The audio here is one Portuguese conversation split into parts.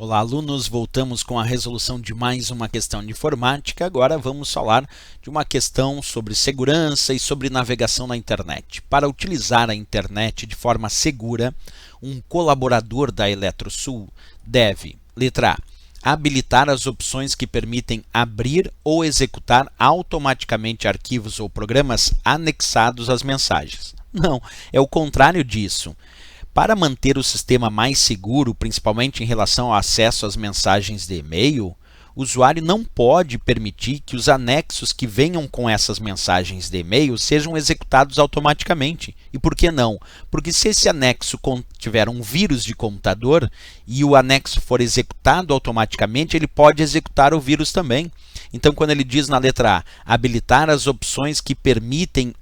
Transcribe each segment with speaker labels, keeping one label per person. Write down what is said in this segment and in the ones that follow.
Speaker 1: Olá, alunos! Voltamos com a resolução de mais uma questão de informática. Agora vamos falar de uma questão sobre segurança e sobre navegação na internet. Para utilizar a internet de forma segura, um colaborador da Eletrosul deve, letra A, habilitar as opções que permitem abrir ou executar automaticamente arquivos ou programas anexados às mensagens. Não, é o contrário disso. Para manter o sistema mais seguro, principalmente em relação ao acesso às mensagens de e-mail, o usuário não pode permitir que os anexos que venham com essas mensagens de e-mail sejam executados automaticamente. E por que não? Porque se esse anexo tiver um vírus de computador e o anexo for executado automaticamente, ele pode executar o vírus também. Então, quando ele diz na letra A, habilitar as opções que permitem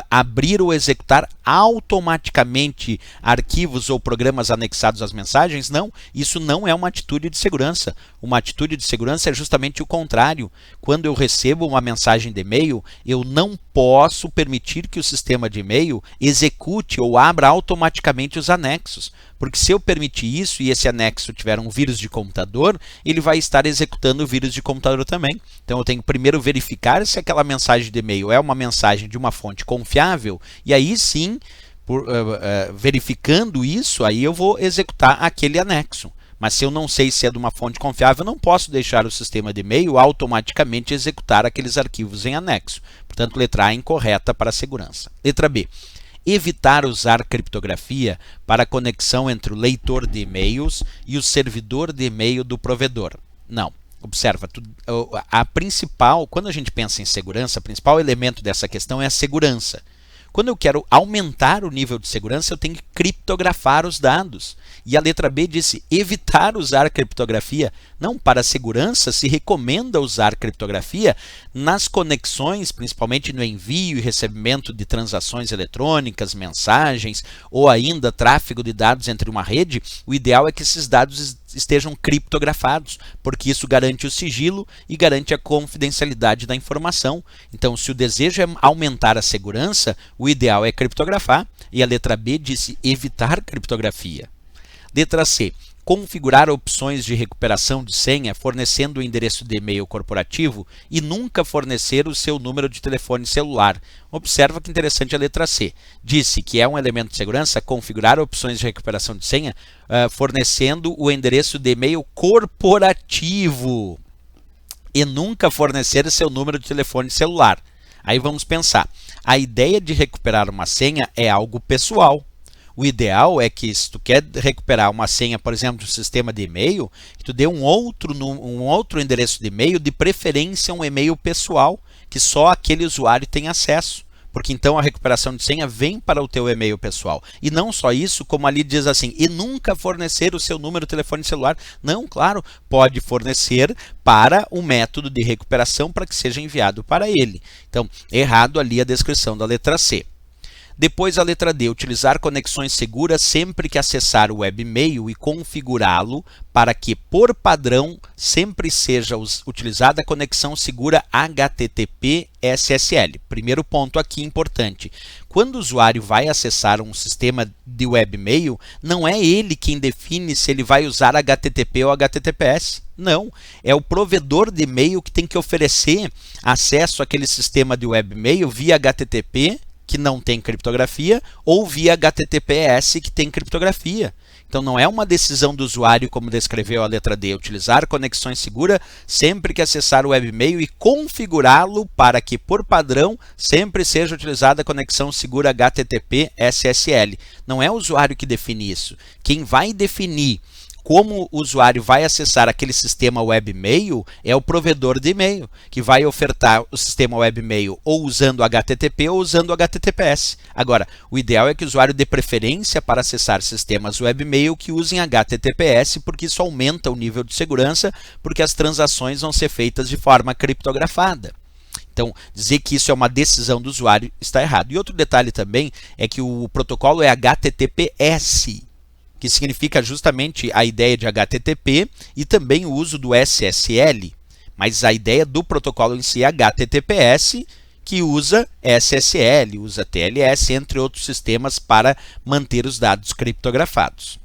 Speaker 1: abrir ou executar automaticamente arquivos ou programas anexados às mensagens, não, isso não é uma atitude de segurança. Uma atitude de segurança é justamente o contrário. Quando eu recebo uma mensagem de e-mail, eu não posso permitir que o sistema de e-mail execute ou abra automaticamente os anexos. Porque se eu permitir isso e esse anexo tiver um vírus de computador, ele vai estar executando o vírus de computador também. Então eu tenho que primeiro verificar se aquela mensagem de e-mail é uma mensagem de uma fonte confiável, e aí sim, verificando isso, aí eu vou executar aquele anexo. Mas se eu não sei se é de uma fonte confiável, eu não posso deixar o sistema de e-mail automaticamente executar aqueles arquivos em anexo. Portanto, letra A é incorreta para a segurança. Letra B. Evitar usar criptografia para a conexão entre o leitor de e-mails e o servidor de e-mail do provedor. Não. Observa, quando a gente pensa em segurança, o principal elemento dessa questão é a segurança. Quando eu quero aumentar o nível de segurança, eu tenho que criptografar os dados. E a letra B disse evitar usar criptografia. Não, para a segurança se recomenda usar criptografia nas conexões, principalmente no envio e recebimento de transações eletrônicas, mensagens ou ainda tráfego de dados entre uma rede. O ideal é que esses dados estejam criptografados, porque isso garante o sigilo e garante a confidencialidade da informação. Então, se o desejo é aumentar a segurança, o ideal é criptografar, e a letra B disse evitar criptografia. Letra C. Configurar opções de recuperação de senha fornecendo o endereço de e-mail corporativo e nunca fornecer o seu número de telefone celular. Observa que interessante a letra C. Disse que é um elemento de segurança configurar opções de recuperação de senha fornecendo o endereço de e-mail corporativo e nunca fornecer o seu número de telefone celular. Aí vamos pensar. A ideia de recuperar uma senha é algo pessoal. O ideal é que, se tu quer recuperar uma senha, por exemplo, do sistema de e-mail, que tu dê um outro endereço de e-mail, de preferência um e-mail pessoal, que só aquele usuário tem acesso. Porque então a recuperação de senha vem para o teu e-mail pessoal. E não só isso, como ali diz assim, e nunca fornecer o seu número de telefone celular. Não, claro, pode fornecer para o método de recuperação para que seja enviado para ele. Então, errado ali a descrição da letra C. Depois a letra D, utilizar conexões seguras sempre que acessar o webmail e configurá-lo para que, por padrão, sempre seja utilizada a conexão segura HTTP SSL. Primeiro ponto aqui importante. Quando o usuário vai acessar um sistema de webmail, não é ele quem define se ele vai usar HTTP ou HTTPS. Não, é o provedor de e-mail que tem que oferecer acesso àquele sistema de webmail via HTTP, que não tem criptografia, ou via HTTPS, que tem criptografia. Então não é uma decisão do usuário, como descreveu a letra D, utilizar conexões seguras sempre que acessar o webmail e configurá-lo para que, por padrão, sempre seja utilizada a conexão segura HTTP SSL. Não é o usuário que define isso. Quem vai definir como o usuário vai acessar aquele sistema webmail é o provedor de e-mail, que vai ofertar o sistema webmail ou usando HTTP ou usando HTTPS. Agora, o ideal é que o usuário dê preferência para acessar sistemas webmail que usem HTTPS, porque isso aumenta o nível de segurança, porque as transações vão ser feitas de forma criptografada. Então, dizer que isso é uma decisão do usuário está errado. E outro detalhe também é que o protocolo é HTTPS, que significa justamente a ideia de HTTP e também o uso do SSL. Mas a ideia do protocolo em si é HTTPS, que usa SSL, usa TLS, entre outros sistemas para manter os dados criptografados.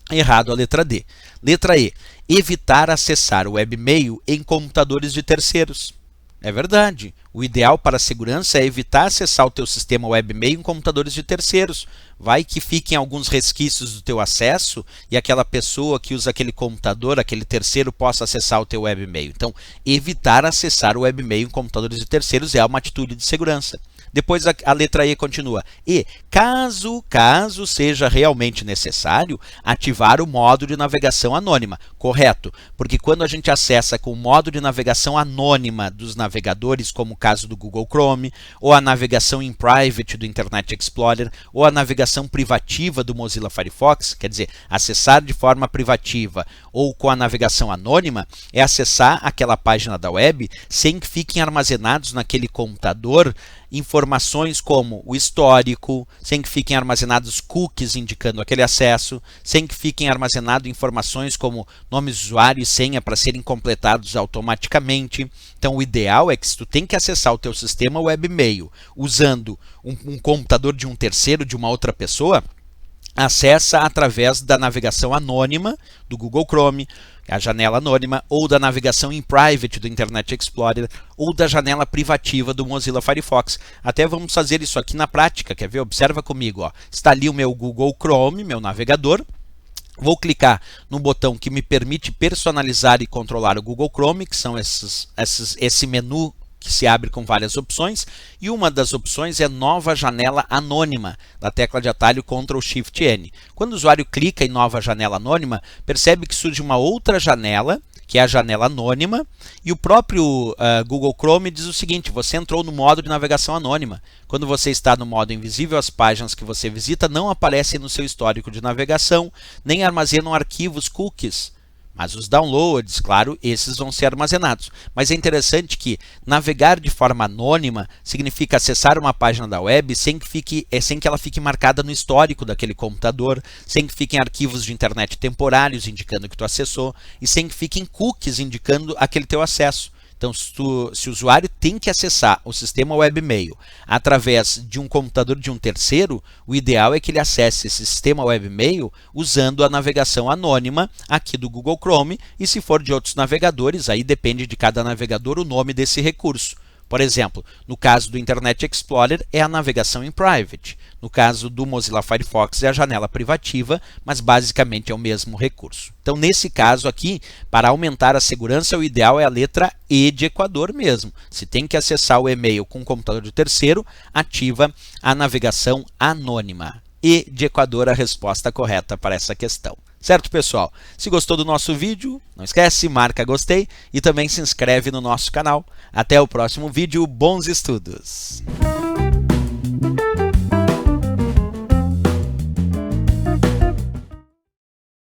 Speaker 1: Errado a letra D. Letra E. Evitar acessar o webmail em computadores de terceiros. É verdade. O ideal para a segurança é evitar acessar o teu sistema webmail em computadores de terceiros. Vai que fiquem alguns resquícios do teu acesso e aquela pessoa que usa aquele computador, aquele terceiro, possa acessar o teu webmail. Então, evitar acessar o webmail em computadores de terceiros é uma atitude de segurança. Depois a letra E continua. E, caso seja realmente necessário, ativar o modo de navegação anônima. Correto, porque quando a gente acessa com o modo de navegação anônima dos navegadores, como o caso do Google Chrome, ou a navegação in private do Internet Explorer, ou a navegação privativa do Mozilla Firefox, quer dizer, acessar de forma privativa ou com a navegação anônima, é acessar aquela página da web sem que fiquem armazenados naquele computador informações como o histórico, sem que fiquem armazenados cookies indicando aquele acesso, sem que fiquem armazenadas informações como nomes de usuário e senha para serem completados automaticamente. Então o ideal é que se tu tem que acessar o teu sistema webmail usando um computador de um terceiro, de uma outra pessoa, acessa através da navegação anônima do Google Chrome, a janela anônima, ou da navegação in private do Internet Explorer, ou da janela privativa do Mozilla Firefox. Até vamos fazer isso aqui na prática, quer ver? Observa comigo, ó. Está ali o meu Google Chrome, meu navegador. Vou clicar no botão que me permite personalizar e controlar o Google Chrome, que são esse menu que se abre com várias opções, e uma das opções é nova janela anônima, da tecla de atalho Ctrl+Shift+N. Quando o usuário clica em nova janela anônima, percebe que surge uma outra janela, que é a janela anônima, e o próprio Google Chrome diz o seguinte: você entrou no modo de navegação anônima. Quando você está no modo invisível, as páginas que você visita não aparecem no seu histórico de navegação, nem armazenam arquivos cookies. Mas os downloads, claro, esses vão ser armazenados. Mas é interessante que navegar de forma anônima significa acessar uma página da web sem que ela fique marcada no histórico daquele computador, sem que fiquem arquivos de internet temporários indicando que tu acessou e sem que fiquem cookies indicando aquele teu acesso. Então, se o usuário tem que acessar o sistema webmail através de um computador de um terceiro, o ideal é que ele acesse esse sistema webmail usando a navegação anônima aqui do Google Chrome, e se for de outros navegadores, aí depende de cada navegador o nome desse recurso. Por exemplo, no caso do Internet Explorer é a navegação in private. No caso do Mozilla Firefox é a janela privativa, mas basicamente é o mesmo recurso. Então, nesse caso aqui, para aumentar a segurança, o ideal é a letra E de Equador mesmo. Se tem que acessar o e-mail com um computador de terceiro, ativa a navegação anônima. E de Equador a resposta correta para essa questão. Certo, pessoal? Se gostou do nosso vídeo, não esquece, marca gostei e também se inscreve no nosso canal. Até o próximo vídeo, bons estudos!